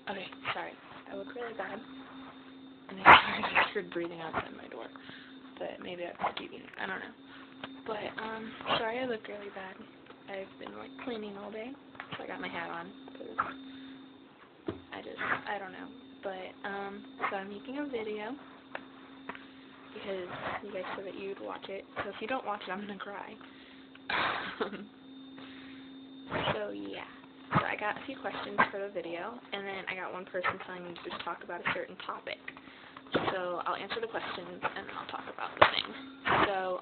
Okay, sorry. I look really bad. And I just heard breathing outside my door. But maybe that's the TV. I don't know. But, sorry I look really bad. I've been, like, cleaning all day. So I got my hat on. Because I don't know. But, so I'm making a video. Because you guys said that you'd watch it. So if you don't watch it, I'm gonna cry. So, yeah. So I got a few questions for the video, and then I got one person telling me to just talk about a certain topic. So I'll answer the questions, and then I'll talk about the thing. So,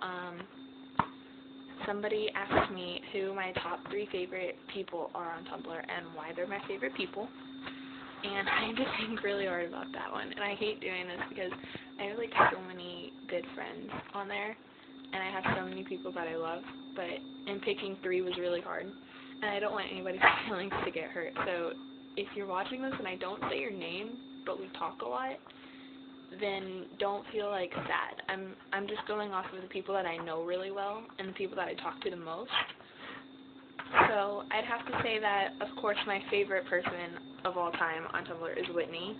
somebody asked me who my top 3 favorite people are on Tumblr, and why they're my favorite people. And I had to think really hard about that one, and I hate doing this because I have, like, so many good friends on there, and I have so many people that I love, but in picking 3 was really hard. And I don't want anybody's feelings to get hurt. So if you're watching this and I don't say your name, but we talk a lot, then don't feel like sad. I'm just going off of the people that I know really well and the people that I talk to the most. So I'd have to say that, of course, my favorite person of all time on Tumblr is Whitney.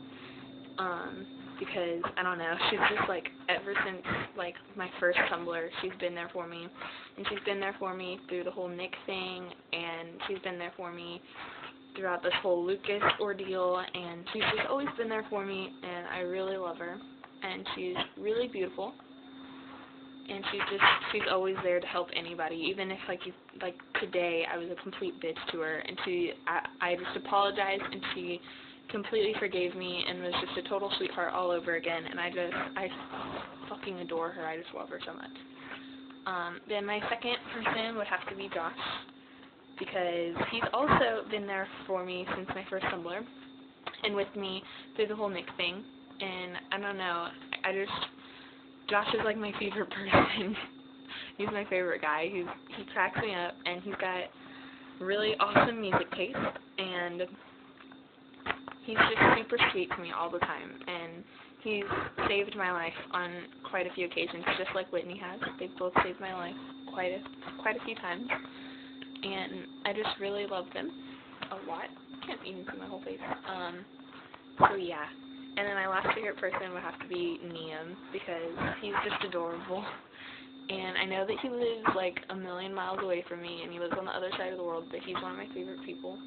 Because, I don't know, she's just, like, ever since, like, my first Tumblr, she's been there for me. And she's been there for me through the whole Nick thing, and she's been there for me throughout this whole Lucas ordeal, and she's just always been there for me, and I really love her. And she's really beautiful, and she's always there to help anybody, even if, like today, I was a complete bitch to her, and I just apologized, and she completely forgave me and was just a total sweetheart all over again, and I fucking adore her. I just love her so much. Then my second person would have to be Josh, because he's also been there for me since my first Tumblr, and with me through the whole Nick thing, and I don't know, Josh is like my favorite person. He's my favorite guy. He cracks me up, and he's got really awesome music taste, and he's just super sweet to me all the time, and he's saved my life on quite a few occasions, just like Whitney has. They've both saved my life quite a few times, and I just really love them a lot. Can't even see my whole face. So yeah. And then my last favorite person would have to be Liam, because he's just adorable. And I know that he lives like a million miles away from me, and he lives on the other side of the world, but he's one of my favorite people.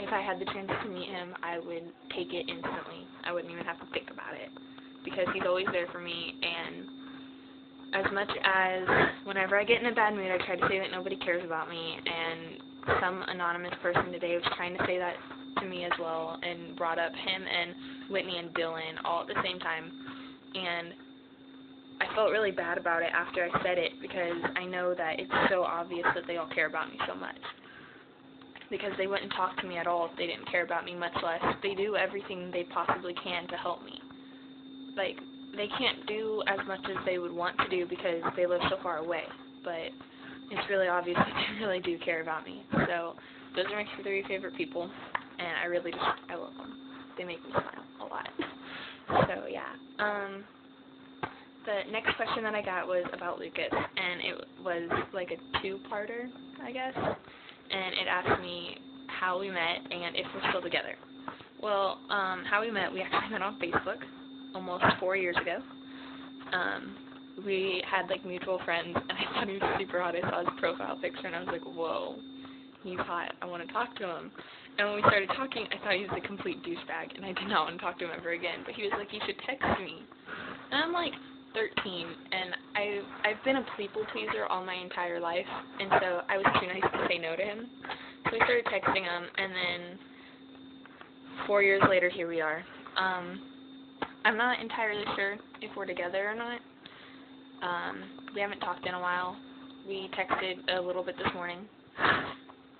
If I had the chance to meet him, I would take it instantly. I wouldn't even have to think about it, because he's always there for me, and as much as whenever I get in a bad mood, I try to say that nobody cares about me, and some anonymous person today was trying to say that to me as well, and brought up him and Whitney and Dylan all at the same time, and I felt really bad about it after I said it, because I know that it's so obvious that they all care about me so much, because they wouldn't talk to me at all if they didn't care about me, much less they do everything they possibly can to help me. Like, they can't do as much as they would want to do because they live so far away, but it's really obvious that they really do care about me. So those are my 3 favorite people, and I love them. They make me smile a lot. So yeah. The next question that I got was about Lucas, and it was like a 2-parter, I guess, and it asked me how we met and if we're still together. Well, how we met, we actually met on Facebook almost 4 years ago. We had like mutual friends, and I thought he was super hot. I saw his profile picture, and I was like, whoa, he's hot. I want to talk to him. And when we started talking, I thought he was a complete douchebag, and I did not want to talk to him ever again. But he was like, you should text me. And I'm like 13, and I've been a people pleaser all my entire life, and so I was too nice to say no to him. So we started texting him, and then 4 years later, here we are. I'm not entirely sure if we're together or not. We haven't talked in a while. We texted a little bit this morning.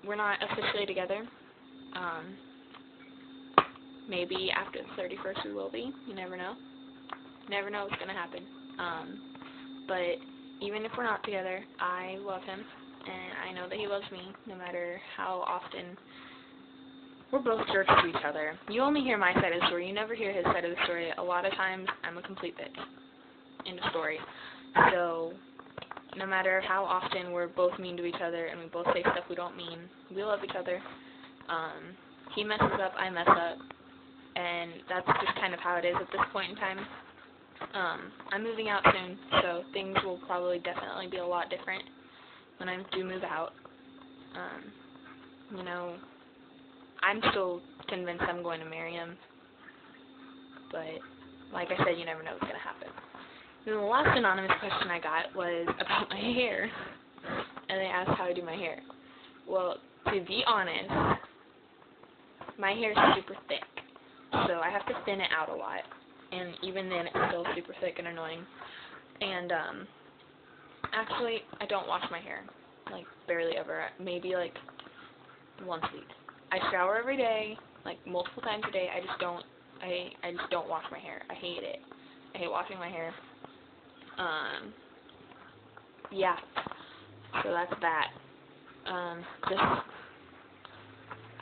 We're not officially together. Maybe after the 31st we will be. You never know. Never know what's going to happen. But even if we're not together, I love him, and I know that he loves me, no matter how often we're both jerks to each other. You only hear my side of the story. You never hear his side of the story. A lot of times, I'm a complete bitch. End of story. So, no matter how often we're both mean to each other and we both say stuff we don't mean, we love each other, He messes up, I mess up, and that's just kind of how it is at this point in time. I'm moving out soon, so things will probably definitely be a lot different when I do move out. You know, I'm still convinced I'm going to marry him, but like I said, you never know what's going to happen. And the last anonymous question I got was about my hair, and they asked how I do my hair. Well, to be honest, my hair is super thick, so I have to thin it out a lot, and even then it's still super thick and annoying. And actually, I don't wash my hair, like barely ever, maybe like once a week. I shower every day, like multiple times a day. I just don't wash my hair. I hate it. I hate washing my hair. Yeah. So that's that.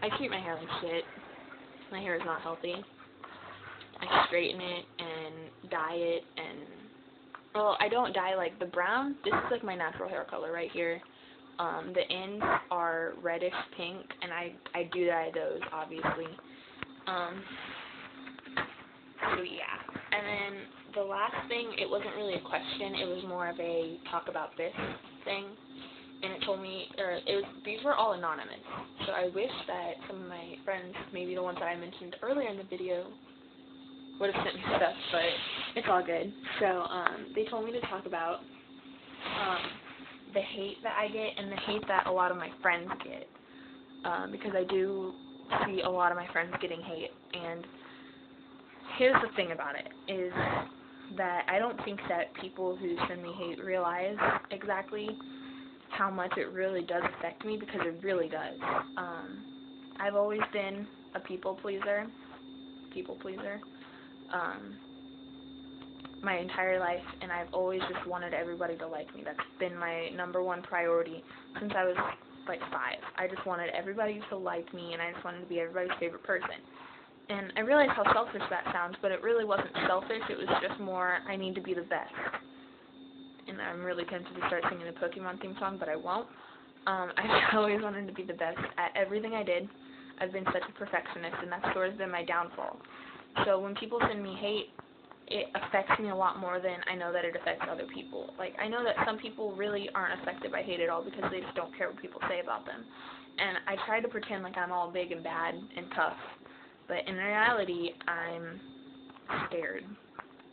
I treat my hair like shit. My hair is not healthy. I straighten it and dye it, and well, I don't dye like the brown. This is like my natural hair color right here. The ends are reddish pink, and I do dye those, obviously. So yeah. And then the last thing, it wasn't really a question, it was more of a talk about this thing. And it told me, these were all anonymous. So I wish that some of my friends, maybe the ones that I mentioned earlier in the video, would have sent me stuff, but it's all good. So they told me to talk about the hate that I get and the hate that a lot of my friends get, because I do see a lot of my friends getting hate. And here's the thing about it, is that I don't think that people who send me hate realize exactly how much it really does affect me, because it really does. I've always been a people pleaser, my entire life, and I've always just wanted everybody to like me. That's been my number one priority since I was like 5. I just wanted everybody to like me, and I just wanted to be everybody's favorite person. And I realize how selfish that sounds, but it really wasn't selfish. It was just more, I need to be the best. And I'm really tempted to start singing the Pokemon theme song, but I won't. I always wanted to be the best at everything I did. I've been such a perfectionist, and that's sort of been my downfall. So when people send me hate, it affects me a lot more than I know that it affects other people. Like, I know that some people really aren't affected by hate at all because they just don't care what people say about them. And I try to pretend like I'm all big and bad and tough, but in reality, I'm scared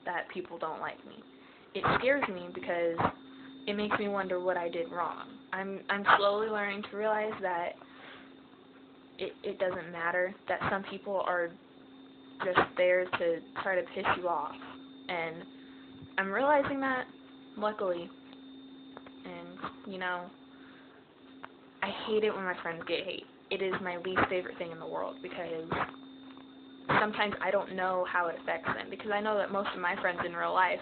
that people don't like me. It scares me because it makes me wonder what I did wrong. I'm slowly learning to realize that it doesn't matter, that some people are just there to try to piss you off. And I'm realizing that, luckily. And, you know, I hate it when my friends get hate. It is my least favorite thing in the world, because sometimes I don't know how it affects them, because I know that most of my friends in real life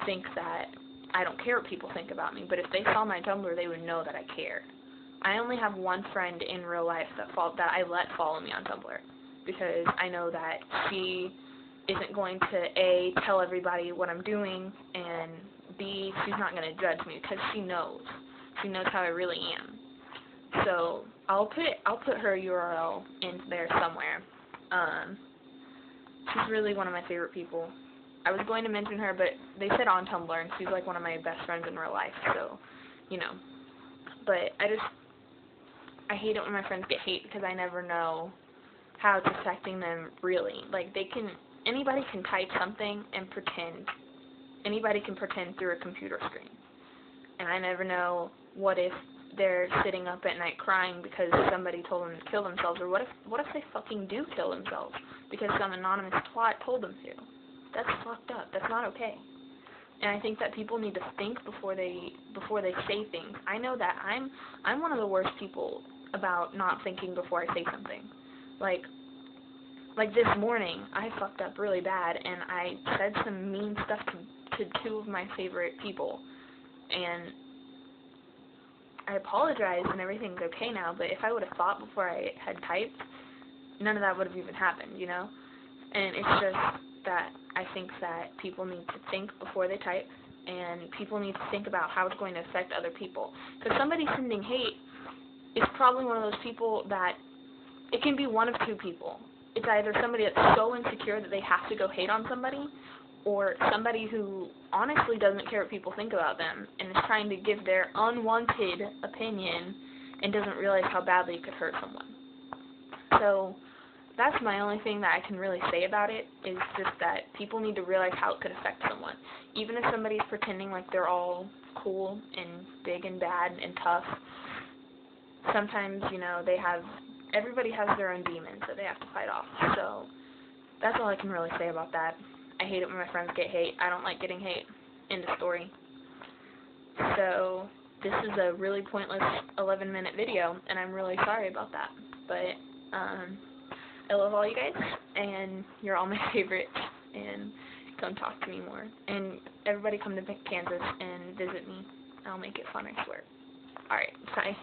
think that I don't care what people think about me, but if they saw my Tumblr, they would know that I care. I only have one friend in real life that I let follow me on Tumblr, because I know that she isn't going to, A, tell everybody what I'm doing, and B, she's not going to judge me, because she knows how I really am. So I'll put her URL in there somewhere. She's really one of my favorite people. I was going to mention her, but they said on Tumblr, and she's like one of my best friends in real life, so, you know. But I hate it when my friends get hate, because I never know how it's affecting them really. Like, anybody can type something and pretend. Anybody can pretend through a computer screen. And I never know, what if they're sitting up at night crying because somebody told them to kill themselves, or what if they fucking do kill themselves because some anonymous twat told them to? That's fucked up. That's not okay. And I think that people need to think before they say things. I know that I'm one of the worst people about not thinking before I say something. Like this morning, I fucked up really bad, and I said some mean stuff to 2 of my favorite people, and I apologize, and everything's okay now, but if I would have thought before I had typed, none of that would have even happened, you know? And it's just that I think that people need to think before they type, and people need to think about how it's going to affect other people. Because somebody sending hate is probably one of those people that it can be one of two people. It's either somebody that's so insecure that they have to go hate on somebody, or somebody who honestly doesn't care what people think about them and is trying to give their unwanted opinion and doesn't realize how badly it could hurt someone. So that's my only thing that I can really say about it, is just that people need to realize how it could affect someone. Even if somebody's pretending like they're all cool and big and bad and tough, sometimes, you know, everybody has their own demons that they have to fight off. So that's all I can really say about that. I hate it when my friends get hate. I don't like getting hate. End of story. So this is a really pointless 11-minute video, and I'm really sorry about that. But I love all you guys, and you're all my favorites, and come talk to me more. And everybody come to Kansas and visit me. I'll make it fun, I swear. Alright, bye.